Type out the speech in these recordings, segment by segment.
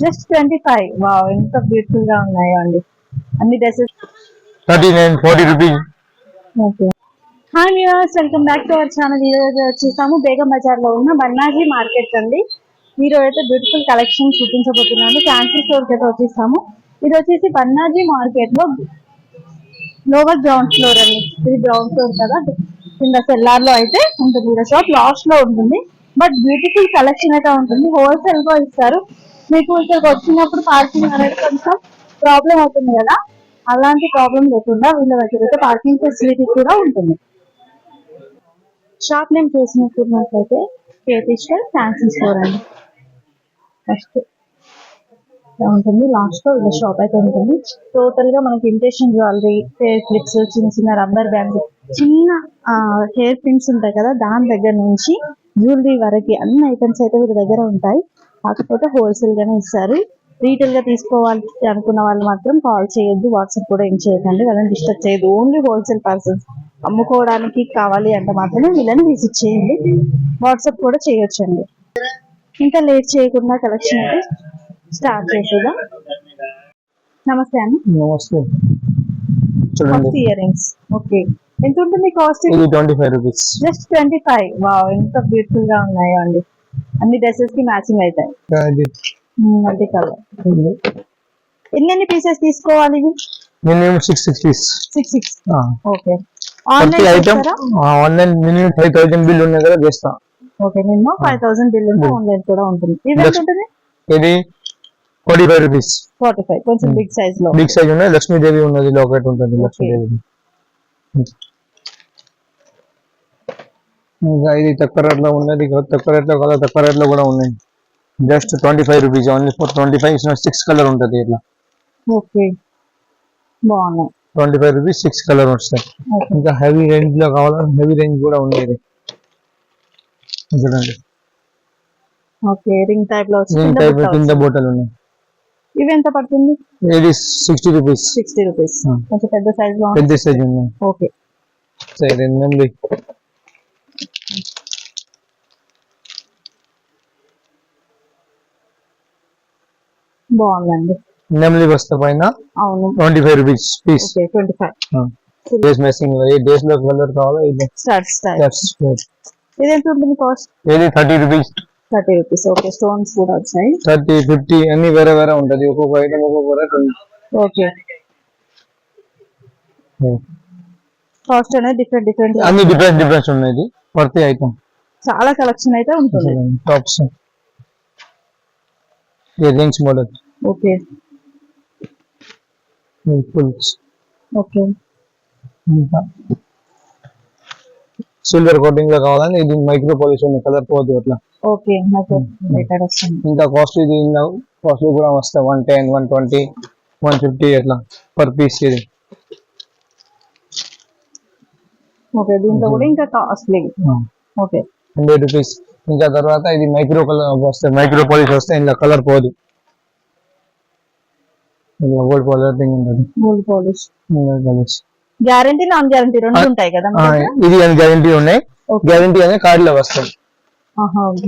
Just 25. Wow, ఎంత beautiful గా ఉన్నాయో అండి అన్ని dresses. 39-40 rupees. Okay. Hi viewers, welcome back to our channel. ఈ రోజు వచ్చేసాము బేగం బజార్ లో ఉన్న బన్నాజీ మార్కెట్ అండి. ఈ రోజు అయితే బ్యూటిఫుల్ కలెక్షన్ చూపించబోతున్నాను. ఫ్యాన్సీ స్టోర్ కి అయితే వచ్చేసాము. ఇది వచ్చేసి బన్నాజీ మార్కెట్ లో లోవర్ గ్రౌండ్ ఫ్లోర్ అండి. ఇది గ్రౌండ్ ఫ్లోర్ కదా, కింద సెల్లార్ లో అయితే ఉంటుంది. షాప్ లాస్ట్ లో ఉంటుంది, బట్ బ్యూటిఫుల్ కలెక్షన్ అయితే ఉంటుంది. హోల్సేల్ గా ఇస్తారు. మీకు ఇక్కడికి వచ్చినప్పుడు పార్కింగ్ అనేది కొంచెం ప్రాబ్లం అవుతుంది కదా, అలాంటి ప్రాబ్లం లేకుండా వీళ్ళ దగ్గర అయితే పార్కింగ్ ఫెసిలిటీ కూడా ఉంటుంది. షాప్ నేమ్ చూసినట్లయితే కేటీశ్వర్ ఫ్యాన్సీ స్టోర్ అండి. ఫస్ట్ ఉంటుంది, లాస్ట్ లో వీళ్ళ షాప్ అయితే ఉంటుంది. టోటల్ గా మనకి ఇమిటేషన్ జ్యువెలరీ, హెయిర్ క్లిప్స్, చిన్న చిన్న రబ్బర్ బ్యాండ్స్, చిన్న హెయిర్ పిన్స్ ఉంటాయి కదా, దాని దగ్గర నుంచి జ్యువెలరీ వరకు అన్ని ఐటమ్స్ అయితే వీళ్ళ దగ్గర ఉంటాయి. కాకపోతే హోల్సేల్ గానే ఇస్తారు. రీటైల్ గా తీసుకోవాలి అనుకున్న వాళ్ళు మాత్రం కాల్ చేయొద్దు, వాట్సాప్ కూడా ఏం చేయకండి, వాళ్ళని డిస్టర్బ్ చేయదు. ఓన్లీ హోల్సేల్ పర్సన్స్ అమ్ముకోవడానికి కావాలి అంటే మాత్రమే వీళ్ళని విజిట్ చేయండి. వాట్సాప్ కూడా చేయొచ్చండి. ఇంకా లేట్ చేయకుండా కలెక్షన్ అయితే స్టార్ట్ చేసేదా. నమస్తే అన్న. నమస్తే. First ear rings. ఓకే, ఎంత ఉంటుంది కాస్ట్? 25 rupees. జస్ట్ 25. వావ్, ఎంత బ్యూటిఫుల్ గా ఉన్నాయో అండి. అన్ని డ్రెస్సెస్ కి మ్యాచింగ్ అవుతాయి. Multi colour. ఎన్ని పీసెస్ తీసుకోవాలి? Minimum 6 pieces. 6. ఓకే. ప్రతి ఐటమ్ ఆన్లైన్ మినిమం 5000 బిల్ ఉన్న దగ్గర చేస్తా. ఓకే, మినిమం 5000 బిల్ ఉంటే ఆన్లైన్ కూడా ఉంటుంది. ఇది ఎంత ఉంటుంది? ఇది 45 rupees. 45, కొంచెం బిగ్ సైజ్ లో. బిగ్ సైజ్ ఉన్నది. లక్ష్మీదేవి ఉన్నది, లాకెట్ ఉంటుంది లక్ష్మీదేవి. ఇంకా ఇది తక్కువ రేట్ లో ఉన్నది, తక్కువ రేట్ లో కదా, తక్కువ రేట్ లో కూడా ఉన్నాయి. Just 25 rupees only. For 25 6 colour ఉంటుంది ఇట్లా. ఓకే, బాగున్నాయి. 25 rupees 6 కలర్ వస్తాయి. ఇంకా హెవీ రేంజ్ లో కావాలంటే హెవీ రేంజ్ కూడా ఉంది. చూడండి. ఓకే, రింగ్ టైప్ లో రింగ్ టైప్ కింద బోటల్ ఉన్నాయి. ఇవి ఎంత పడుతుంది? ఇది 60 rupees. 60 రూపీస్. కొంచెం పెద్ద సైజ్ లో. పెద్ద సైజ్ ఉన్నాయి. ఓకే. సరే నెంబర్ బాగుందండి. నెమలి వస్తా పైన. అవును. 25 rupees పీస్. ఓకే, 25. డేస్ మ్యాచింగ్ ఏ డేస్ లో కలర్ కావాలా ఇది స్టార్ట్స్ టైప్. ఇది ఎంత ఉంటుంది కాస్ట్? ఇది 30 rupees. 30 రూపీస్. ఓకే, స్టోన్స్ కూడా వచ్చాయి. 30, 50 అన్ని వేరే వేరే ఉంటది. ఒక్కొక్క ఐటమ్ ఒక్కొక్క రేట్ ఉంది. ఓకే, కాస్ట్ అనేది డిఫరెంట్ అన్ని డిఫరెన్స్ ఉన్నాయి ప్రతి ఐటమ్. చాలా కలెక్షన్ అయితే ఉంటుంది. Tops, ear rings model. Okay. Fulls. Okay. Silver coating లో కావాలని ఇది మైక్రో పాలిష్ ఉంది, కలర్ పోదు అట్లా. ఓకే, నాకు బెటర్ వస్తుంది. ఇంకా కాస్ట్లీ ఇది కాస్ట్లీ కూడా వస్తాయి. 110, 120, 150 అట్లా పర్ పీస్ ఇది. ఓకే, దీంట్లో కూడా ఇంకా కాస్ట్లీ. Okay, 100 rupees. ఇంకా తర్వాత ఇది మైక్రో కలర్ వస్తాయి, మైక్రో పాలిష్ వస్తాయి, ఇంకా కలర్ పోదు. గోల్డ్ పాలిషింగ్ ఉంటుంది. Gold polish. Polish guarantee, non guarantee రెండు ఉంటాయి కదా. ఇది అని గ్యారంటీ ఉన్నాయి. గ్యారంటీ అనే కార్డ్ లో వస్తాయి.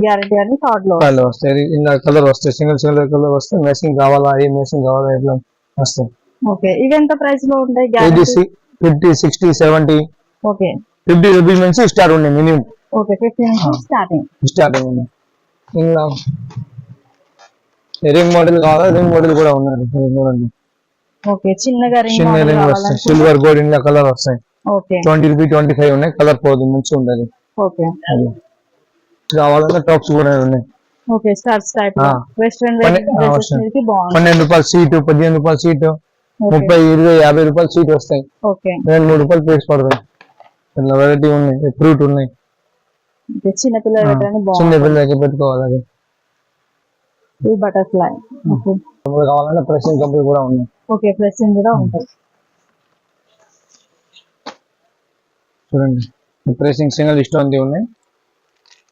గ్యారంటీ అని కార్డ్ లో వస్తాయి. ఇలా కలర్ వస్తాయి, సింగిల్ కలర్ వస్తాయి. మ్యాచింగ్ కావాలా, ఏ మ్యాచింగ్ కావాలా ఇట్లా వస్తాయి. ఓకే, ఇవి ఎంత ప్రైస్ లో ఉంటాయి? ఇది 50, 60, 70. ఓకే, 50 rupees నుంచి స్టార్ట్ ఉన్నాయి మినిమం. ఓకే, 50 నుంచి స్టార్టింగ్ ఉన్నాయి. ఇంకా రింగ్ మోడల్ కావాలా, రింగ్ మోడల్ కూడా ఉన్నాయి. చూడండి. ఓకే, చిన్న రింగ్ వస్తాయి, సిల్వర్ గోల్డ్ ఇంట్లో కలర్ వస్తాయి. ఓకే, 20 rupees, 25 ఉన్నాయి. కలర్ పోదు, మంచిగా ఉంటుంది. ఓకే, కావాలన్నా టాప్స్ కూడా ఉన్నాయి. Okay, stars type western wear dresses కి బాగుంది. 12 రూపాయల సీటు, 15 రూపాయల సీటు, 30, 20, 50 రూపాయల సీట్ వస్తాయి. ఓకే, 2-3 రూపాయలు ప్లేస్ పడతాయి. ఇట్లా వెరైటీ ఉన్నాయి. ఫ్రూట్ ఉన్నాయి. చిన్న పిల్లలకి పెట్టుకోవాలి. అది బటర్ఫ్లై. కావాలంటే ప్రెసింగ్ కంపెనీ కూడా ఉన్నాయి. ఓకే, ప్రెసింగ్ కూడా ఉంటాయి. చూడండి, ప్రెసింగ్ సింగిల్ స్టోన్ ఉన్నాయి,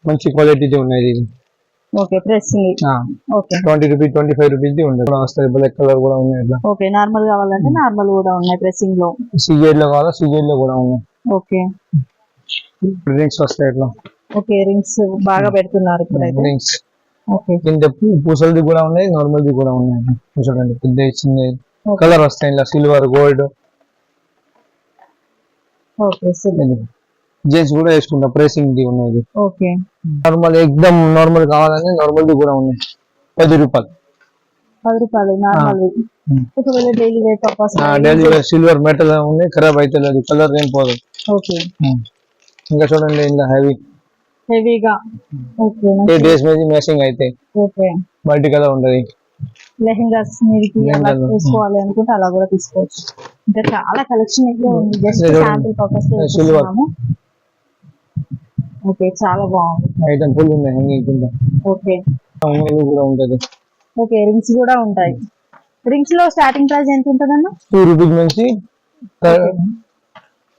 మంచి క్వాలిటీ ఉన్నాయి. Okay, pressing. Okay, 20 rupees, 25 rupees ఉండదు. వస్తాయి. బ్లాక్ కలర్ కూడా ఉన్నాయి. ఇట్లా ఓకే, నార్మల్ కావాలంటే నార్మల్ కూడా ఉన్నాయి. ప్రెసింగ్ లో సిజెడ్ లో కావాలా, సిజెడ్ లో కూడా ఉన్నాయి. ఓకే, రింగ్స్ వస్తాయి ఇట్లా. ఓకే, రింగ్స్ బాగా పెడుతున్నారు ఇప్పుడైతే. రింగ్స్ ఓకే కింద పూసలది కూడా ఉన్నాయి, నార్మల్ది కూడా ఉన్నాయి. చూడండి పెద్ద చిన్న ఓకే కలర్ వస్తాయి ఇలా silver gold. Okay silver. Gents కూడా వేసుకుంటాం, ప్రెసింగ్ ది ఉన్నాయి. ఓకే నార్మల్ ఎక్దమ్ నార్మల్ కావాలంటే నార్మల్ది కూడా ఉన్నాయి, 10 రూపాయలు. 10 రూపాయలు నార్మల్. ఒకవేళ daily wear purpose daily silver metal ఉన్నాయి, ఖరాబ్ అయితే లేదు, కలర్ ఏం పోదు. ఓకే ఇంకా చూడండి ఇలా హెవీగా. ఓకే 8 days మీద మ్యాచింగ్ అయితే ఓకే మల్టీ కలర్ ఉంటది. లెహంగాస్ మీదకి అలా లెహంగాలు. తీసుకోవాలి అనుకుంటే అలా కూడా తీసుకోవచ్చు. ఇంకా చాలా కలెక్షన్ అయితే ఉంది, జస్ట్ ఇది శాంపిల్ పర్పస్ లో సిల్వర్. చూస్తున్నాము. ఓకే చాలా బాగుంది. ఐటమ్ ఫుల్ ఉన్నాయి హ్యాంగింగ్ కింద. ఓకే ఉంగరాలు కూడా ఉంటది. ఓకే రింగ్స్ కూడా ఉంటాయి. రింగ్స్ లో స్టార్టింగ్ ప్రైస్ ఎంత ఉంటుందన్న? 2 రూపీస్ నుంచి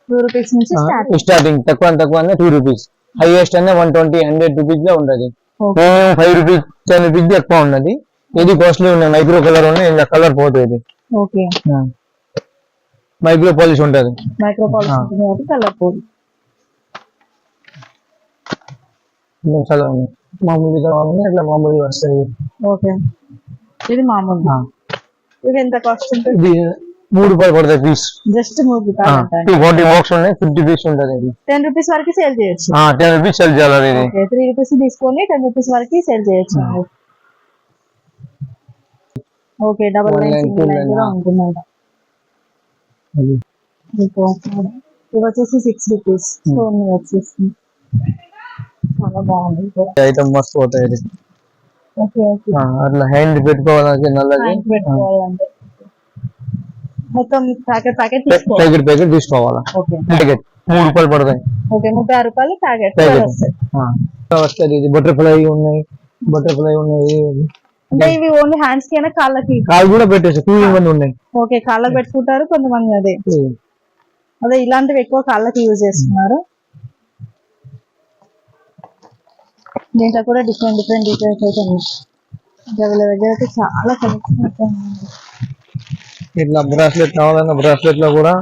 2 రూపీస్ నుంచి స్టార్టింగ్. స్టార్టింగ్, తక్కువ అన్న 2 రూపీస్, హైయెస్ట్ అన్న 120 100 రూపీస్ లో ఉంటది. ఓకే 5 రూపీస్ 10 రూపీస్ ఎక్కువ ఉన్నది. ఇది కాస్ట్లీ ఉన్నాయి, మైక్రో కలర్ ఉన్నాయి, ఇలా కలర్ పోతుంది. ఓకే మైక్రో పాలిష్ ఉంటది. మైక్రో పాలిష్ ఉంటుంది కాబట్టి కలర్ పోదు. చాలా ఉన్నాయి. మామూలుగా కావాలంటే ఇట్లా మామూలుగా వస్తాయి. ఓకే ఇది మామూలు. ఇది ఎంత కాస్ట్ ఉంటుంది? ఇది 3 రూపాయలు పడతాయి పీస్. జస్ట్ 3 రూపాయలు అంటారు. 240 బాక్స్ ఉన్నాయి, 50 పీస్ ఉంటది. ఇది 10 రూపీస్ వరకు సేల్ చేయొచ్చు. 10 రూపీస్ సెల్ చేయాలి. ఇది ఓకే 3 రూపీస్ తీసుకొని 10 రూపీస్ వరకు సేల్ చేయొచ్చు. ఓకే 99 కూడా ఉంటుందంట. ఇది వచ్చేసి 6 రూపీస్. స్టోన్ వచ్చేసి చాలా బాగుంది. ఐటమ్ మస్తు పోతాయి. ఇది ఓకే ఓకే అట్లా హ్యాండ్ పెట్టుకోవాలంటే నల్లది హ్యాండ్ పెట్టుకోవాలంటే మొత్తం ప్యాకెట్ తీసుకోవాలి. ప్యాకెట్ తీసుకోవాలా. ఓకే ప్యాకెట్ 3 రూపాయలు పడతాయి. ఓకే 36 రూపాయలు ప్యాకెట్ వస్తాయి. వస్తుంది. ఇది బటర్ఫ్లై ఉన్నాయి. అంటే ఇవి ఓన్లీ హ్యాండ్స్ కి అయినా కాళ్ళకి? కాలు కూడా పెట్టేసి 2 in 1 ఉన్నాయి. ఓకే కాళ్ళకి పెట్టుకుంటారు కొంతమంది. అదే ఇలాంటివి ఎక్కువ కాళ్ళకి యూజ్ చేస్తున్నారు. దీంట్లో కూడా డిఫరెంట్ డీటెయిల్స్ అయితే ఉన్నాయి. వీళ్ళ దగ్గర అయితే చాలా కలెక్షన్ అయితే ఉంది. ఇట్లా బ్రాస్లెట్ కావాలన్నా బ్రాస్లెట్ లో కూడా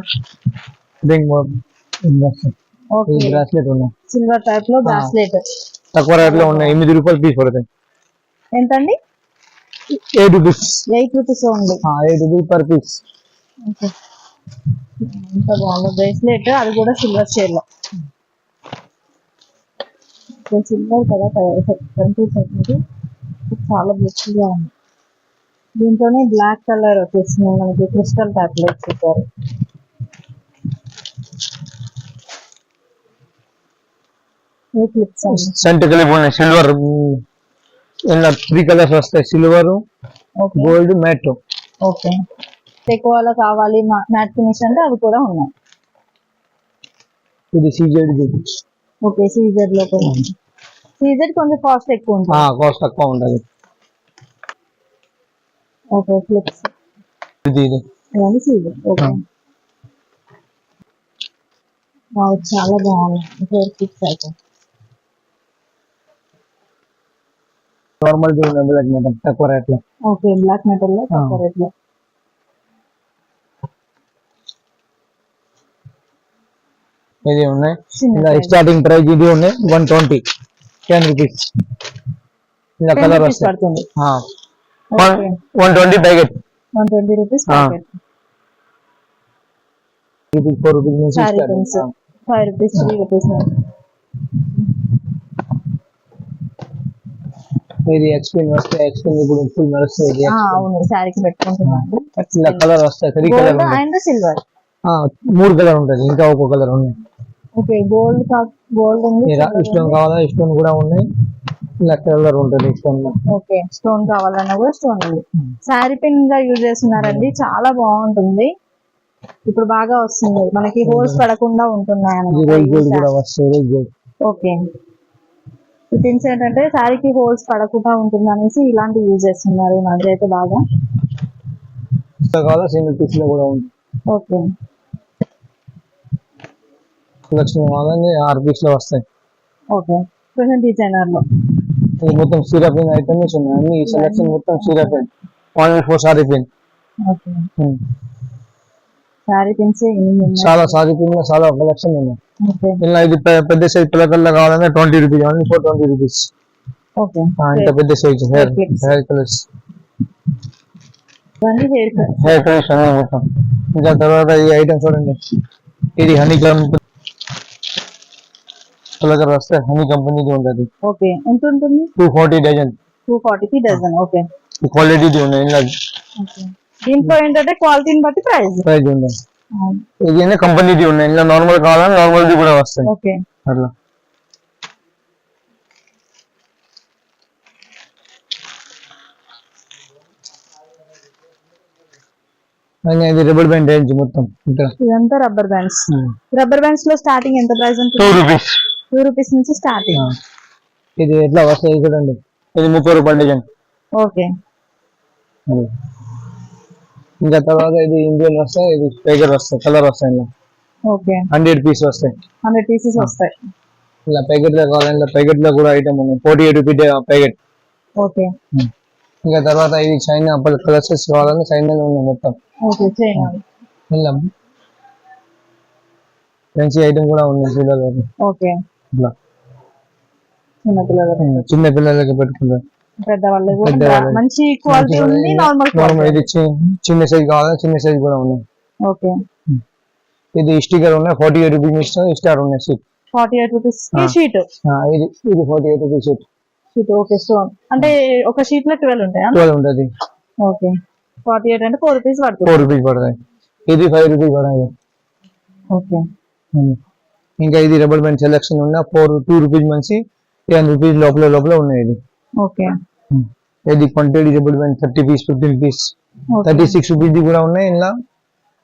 ఓకే బ్రాస్లెట్ ఉన్నాయి. సిల్వర్ టైప్ లో బ్రాస్లెట్ తక్కువ రేట్ లో ఉన్నాయి. 8 రూపాయలు పీస్ పడతాయి. ఎంత అండి? 8 rupees. 8 rupees only. 8 rupees per piece. Okay ఎంత బాగుంది బ్రేస్లెట్, అది కూడా సిల్వర్ షేడ్ లో. సిల్వర్ కదా కనిపిస్తుంది, చాలా బ్యూటిఫుల్ గా ఉంది. దీంట్లోనే బ్లాక్ కలర్ వచ్చేసింది మనకి, క్రిస్టల్ టైప్ లో ఇచ్చేసారు. సెంట్ క్లిప్ ఉన్నాయి. సిల్వర్ ఇలా 3 కలర్స్ వస్తాయి, సిల్వర్, గోల్డ్, మ్యాట్. ఓకే ఎక్కువ కావాలి మ్యాట్ ఫినిష్ అంటే అవి కూడా ఉన్నాయి. ఇది సీజెడ్. ఓకే సీజెడ్ లో కూడా. సీజెడ్ కొంచెం కాస్ట్ ఎక్కువ ఉంటుంది. కాస్ట్ తక్కువ ఉంటుంది. ఓకే ఫ్లిప్స్ ఇది ఇవన్నీ సీజెడ్. ఓకే చాలా బాగుంది ఫ్లిప్స్ అయితే. నార్మల్ బ్లాక్ మెటల్ తక్కువ రేట్ లో. ఓకే బ్లాక్ మెటల్ లో తక్కువ రేట్ లో. ఇది ఉన్నాయి. స్టార్టింగ్ ప్రైస్ ఇది ఉన్నాయి 120, 10 రూపీస్. ఇలా కలర్ వస్తుంది. 120 ప్యాకెట్. 120 rupees packet. 4 రూపీస్ నుంచి 5 రూపీస్ 3 రూపీస్. ఇది ఎక్స్పెన్ వస్తాయి. ఎక్స్పెన్ ఇప్పుడు ఫుల్ నడుస్తుంది. అవును శారీకి పెట్టుకుంటున్నాను. ఇలా కలర్ వస్తాయి. 3 కలర్ అండ్ సిల్వర్ 3 కలర్ ఉంటుంది. ఇంకా ఒక్కో కలర్ ఉన్నాయి. ఓకే గోల్డ్ ఉంది. స్టోన్ కావాలా స్టోన్ కూడా ఉన్నాయి. ఇలా కలర్ ఉంటుంది స్టోన్ లో. ఓకే స్టోన్ కావాలన్నా కూడా స్టోన్ ఉంది. శారీ పిన్ గా యూజ్ చేస్తున్నారండి, చాలా బాగుంటుంది. ఇప్పుడు బాగా వస్తుంది మనకి, హోల్స్ పడకుండా ఉంటున్నాయి అన్నమాట. ఓకే ఈ పిన్స్ ఏంటంటే శారీకి హోల్స్ పడకుండా ఉంటుంది అనేసి ఇలాంటి యూజ్ చేస్తున్నారు ఈ మధ్య అయితే బాగా. సింగిల్ పీస్ లో కూడా ఉంది. ఓకే లక్ష్మి వాళ్ళని 6 పీస్ లో వస్తాయి. ఓకే కొంచెం డిజైనర్ లో. ఇది మొత్తం సిరప్ ఐటమ్స్ ఉన్నాయి. అన్ని సెలెక్షన్ మొత్తం syrup only for sorry pin. Okay sorry pins చాలా సారీ పిన్ లో చాలా కలెక్షన్ ఉన్నాయి. ఓకే ఇలా ఇది పెద్ద సైజ్ పిల్లకల్లా కావాలంటే 20 rupees. Only for 20 rupees. Okay ఇంత పెద్ద size hair clips. Hair colours ఇవన్నీ హెయిర్ కట్. హెయిర్ కలర్స్ అన్నీ మొత్తం. ఇంకా తర్వాత ఈ ఐటమ్ చూడండి, ఇది హనీ కలర్ వస్తే హనీ కంపెనీది ఉంటుంది. ఓకే ఎంత ఉంటుంది? 240 డజన్. 240 డజన్. ఓకే క్వాలిటీది ఉన్నాయి ఇలా ఓకే. దీంట్లో ఏంటంటే క్వాలిటీని బట్టి ప్రైస్. ప్రైజ్ ఉంది. ఇది కంపెనీది ఉన్నాయి, ఇలా నార్మల్ కావాలని నార్మల్ది కూడా వస్తాయి ఓకే అట్లా. ఇది రబ్బర్ బ్యాండ్ రేంజ్ మొత్తం ఇక్కడ. ఇదంతా రబ్బర్ బ్యాండ్స్. రబ్బర్ బ్యాండ్స్ లో స్టార్టింగ్ ఎంత ప్రైస్ ఉంటుంది? 2 రూపీస్. 2 రూపీస్ నుంచి స్టార్టింగ్. ఇది ఎట్లా వస్తాయి చూడండి, ఇది 30 రూపాయలు డజన్. ఓకే ఇంకా తర్వాత ఇది ఇండియన్ వస్తాయి, ఇది టైగర్ వస్తాయి, కలర్ వస్తాయి ఇలా. ఓకే 100 పీస్ వస్తాయి. 100 పీసెస్ వస్తాయి. ఇలా ప్యాకెట్ లో కావాలని ఇలా ప్యాకెట్ లో కూడా ఐటమ్ ఉన్నాయి, 48 రూపీస్ ప్యాకెట్. ఓకే ఇంకా తర్వాత ఇది చైనా కలర్స్ కావాలని చైనాలో ఉన్నాయి మొత్తం. Okay China. ఇలా మంచి ఐటమ్ కూడా ఉన్నాయి పిల్లలకి. ఓకే ఇట్లా చిన్న చిన్న పిల్లలకి పెట్టుకుంటారు, పెద్దవాళ్ళు కూడా పెద్దవాళ్ళు. మంచి క్వాలిటీ ఉంది. నార్మల్ నార్మల్ ఇది చిన్న సైజ్ కావాలని చిన్న సైజ్ కూడా ఉన్నాయి. ఓకే ఇది స్టిక్కర్ ఉన్నాయి, 48 రూపీస్ స్టార్ ఉన్నాయి షీట్. 48 రూపీస్ కి షీట్. ఇది 48 rupees sheet. Sheet okay. Stone అంటే ఒక షీట్ లో 12 ఉంటాయా? 12 ఉంటుంది. ఓకే 48 అంటే 4 రూపీస్ పడుతుంది. 4 రూపీస్ పడతాయి. ఇది 5 రూపీస్ పడతాయి. ఓకే ఇంకా ఇది రబ్బర్ బ్యాండ్ సెలెక్షన్ ఉన్న 2 రూపీస్ నుంచి 10 రూపీస్ లోపల ఉన్నాయి. ఇది ఓకే ఇది quantity rubber band 30 piece 15 piece 36 rupees కూడా ఉన్నాయి. ఇలా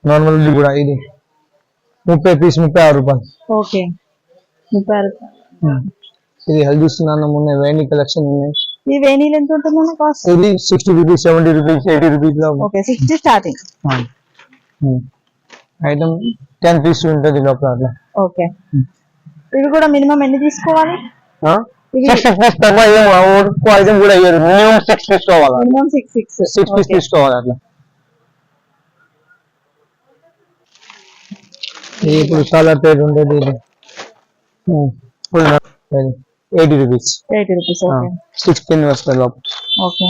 నార్మల్ కూడా ఇది 30 పీస్ 36 రూపాయలు. ఓకే ఇది హల్దీ స్నానం ఉన్నాయి, వేణి కలెక్షన్ ఉన్నాయి. ఈ వేణీలు ఎంత ఉంటుందన్న కాస్ట్? ఇది 60 రూపీస్ 70 రూపీస్ 80 రూపీస్ లో. Okay 60 starting. ఐటమ్ 10 పీస్ ఉంటుంది లోపల అట్లా. ఓకే ఇవి కూడా మినిమం ఎన్ని తీసుకోవాలి? ఇవి ఐటమ్ కూడా మినిమం 6 పీస్ కావాలి. మినిమం 6 పీస్ తీసుకోవాలి అట్లా. ఇప్పుడు చాలా పేరు ఉండేది. ఇది 80 రూపీస్. 80 రూపీస్. ఓకే 16 వస్తాయి లోపల. ఓకే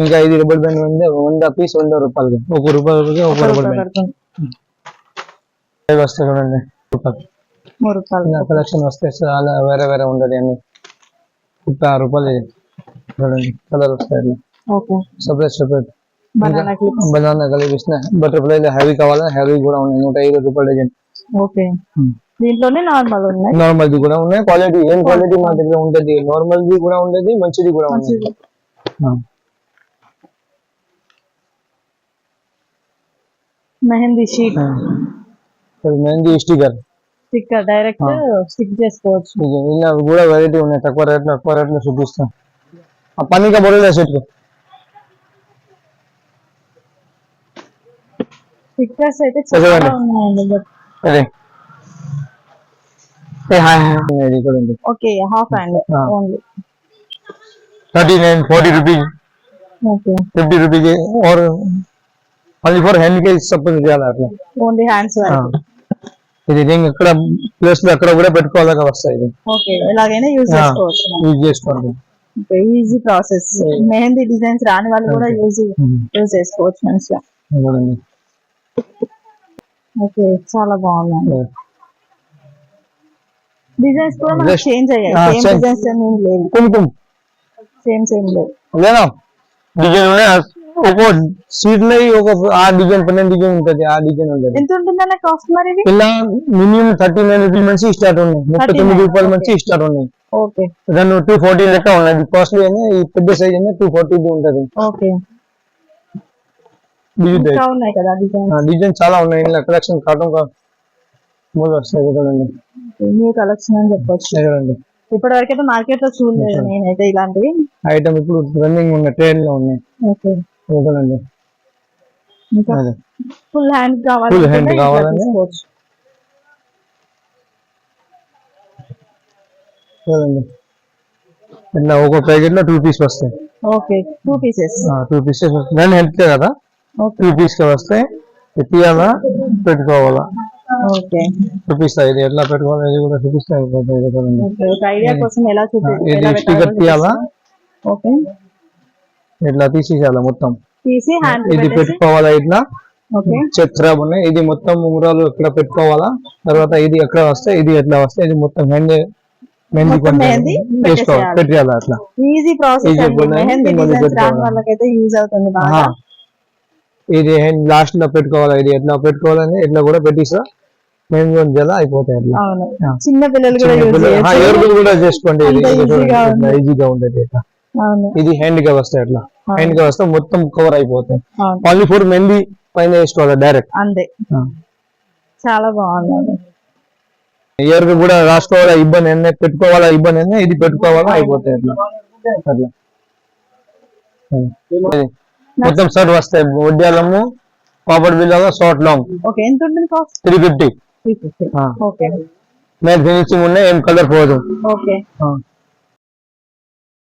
ఇంకా ఇది రబ్బర్ బ్యాండ్ ఉంది, 100 పీస్ 100 రూపాయలకి. 1 రూపాయలకి 1 రబ్బర్ బ్యాండ్ వస్తాయి చూడండి. 3 రూపాయలు కలెక్షన్ వస్తాయి చాలా వేరే వేరే ఉండదు అన్ని. 6 రూపాయలు చూడండి కలర్ వస్తాయి. Okay separate banana clips. Banana కలిపిస్తున్నా. బటర్ఫ్లై హ్యావీ కావాలా హ్యావీ కూడా ఉన్నాయి, 105 రూపాయలు డజన్. ఓకే దీంట్లోనే నార్మల్ ఉన్నాయి. నార్మల్ ది కూడా ఉన్నాయి. క్వాలిటీ ఏం క్వాలిటీ మా దగ్గర ఉంటుంది, నార్మల్ ది కూడా ఉంటుంది, మంచిది కూడా ఉంది. Mehndi sheet, mehndi sticker direct stick చేసుకోవచ్చు. ఇలా కూడా వెరైటీ ఉన్నాయి. తక్కువ రేట్లో చూపిస్తాం. ఆ పనిగా బొడలే సెట్ స్టిక్కర్స్ అయితే చాలా ఉన్నాయండి. అదే చూడండి. Okay half hand only 39 40 rupees okay 50 rupees और ఓన్లీ ఫర్ హ్యాండ్ కి సపోర్ట్ చేయాలి అట్లా. ఓన్లీ హ్యాండ్స్ వరకు. ఇది రింగ్ ఇక్కడ ప్లేస్ లో అక్కడ కూడా పెట్టుకోవాలిగా వస్తాయి. ఇది ఓకే ఎలాగైనా యూజ్ చేసుకోవచ్చు. యూజ్ చేసుకోండి. Okay easy process. Mehndi designs రాని వాళ్ళు కూడా యూజ్ చేసుకోవచ్చు మంచిగా. ఓకే చాలా బాగున్నాయి. డిజైన్స్ కూడా మనకి చేంజ్ అయ్యాయి. సేమ్ డిజైన్స్ ఏమీ లేవు. కుంకుమ సేమ్ లేవు లేదా డిజైన్ ఒక సీట్ లో ఆ డిజైన్ 12 డిజైన్ ఉంటుంది. ఆ డిజైన్ ఉంటుంది. ఎంత ఉంటుందన్న కాస్ట్ మరి? ఇలా మినిమం 39 రూపీస్ నుంచి స్టార్ట్ ఉన్నాయి, 39 రూపాయల నుంచి స్టార్ట్ ఉన్నాయి. ఓకే 240 లెక్క ఉన్నాయి. కాస్ట్లీ అని ఈ పెద్ద సైజ్ అనేది 240 ఉంటుంది. ఓకే ఉన్నాయి కదా డిజైన్ చాలా ఉన్నాయి. ఇలా కలెక్షన్ కాటన్ వస్తాయి చూడండి. న్యూ కలెక్షన్ అని చెప్పొచ్చు. చూడండి ఇప్పటి వరకు అయితే మార్కెట్ లో చూడలేదు నేనైతే ఇలాంటివి. ఐటమ్ ఇప్పుడు రన్నింగ్ ఉన్నాయి, ట్రైన్ లో ఉన్నాయి. ఓకే చూడండి. ఫుల్ హ్యాండ్ కావాలని చూడండి. ఇట్లా ఒక ప్యాకెట్ లో 2 పీస్ వస్తాయి. ఓకే 2 పీసెస్ 2 పీసెస్ నేను హెల్త్ కదా 2 పీస్ వస్తాయి. తీయాలా పెట్టుకోవాలా ఓకే చూపిస్తా ఇది ఎట్లా పెట్టుకోవాలి ఇది కూడా చూపిస్తా అయిపోతుంది ఇది చూడండి. ఓకే ఒక ఐడియా కోసం ఎలా ఇది స్టిక్కర్ తీయాలా ఓకే ఇట్లా తీసేయాలా మొత్తం తీసి హ్యాండ్ ఇది పెట్టుకోవాలా ఇట్లా ఓకే చెక్ ఖరాబ్ ఉన్నాయి ఇది మొత్తం ఉంగరాలు ఇక్కడ పెట్టుకోవాలా తర్వాత ఇది ఎక్కడ వస్తే ఇది ఎట్లా వస్తే ఇది మొత్తం మెహందీ మొత్తం మెహందీ వేసుకోవాలి పెట్టాలి అట్లా ఈజీ ప్రాసెస్ Easy అండి ఉన్నాయి. మెహందీ మళ్ళీ డిజైన్స్ రాని పెట్టుకోవాలి. వాళ్ళకైతే యూజ్ అవుతుంది బాగా ఇది లాస్ట్ లో పెట్టుకోవాలి ఇది ఎట్లా పెట్టుకోవాలని ఎట్లా కూడా పెట్టిస్తా మేము జల అయిపోతాయి అట్లా అవును ఆ. చిన్న పిల్లలు కూడా యూజ్ చేయొచ్చు ఎవరికి కూడా చేసుకోండి అంత ఈజీగా ఉంది. ఈజీగా ఉండేది ఇట్లా అవును ఇది హ్యాండ్ గా వస్తాయి అట్లా హ్యాండ్ గా వస్తే మొత్తం కవర్ అయిపోతాయి అవును ఓన్లీ ఫర్ మెహందీ పైన వేసుకోవాలి డైరెక్ట్ అంతే చాలా బాగుంది ఎవరికి కూడా రాసుకోవాలా ఇబ్బంది ఎన్ని పెట్టుకోవాలా ఇబ్బంది ఎన్ని ఇది పెట్టుకోవాలా అయిపోతాయి అట్లా అట్లా ఇది. మొత్తం షర్ట్ వస్తాయి వడ్డాలము పాపడ్ బిల్లాగా షార్ట్ లాంగ్ ఓకే ఎంత ఉంటుంది కాస్ట్ 350 350 ఆ. ఓకే మ్యాట్ ఫినిషింగ్ ఉన్నాయి ఏం కలర్ పోదు ఓకే ఆ.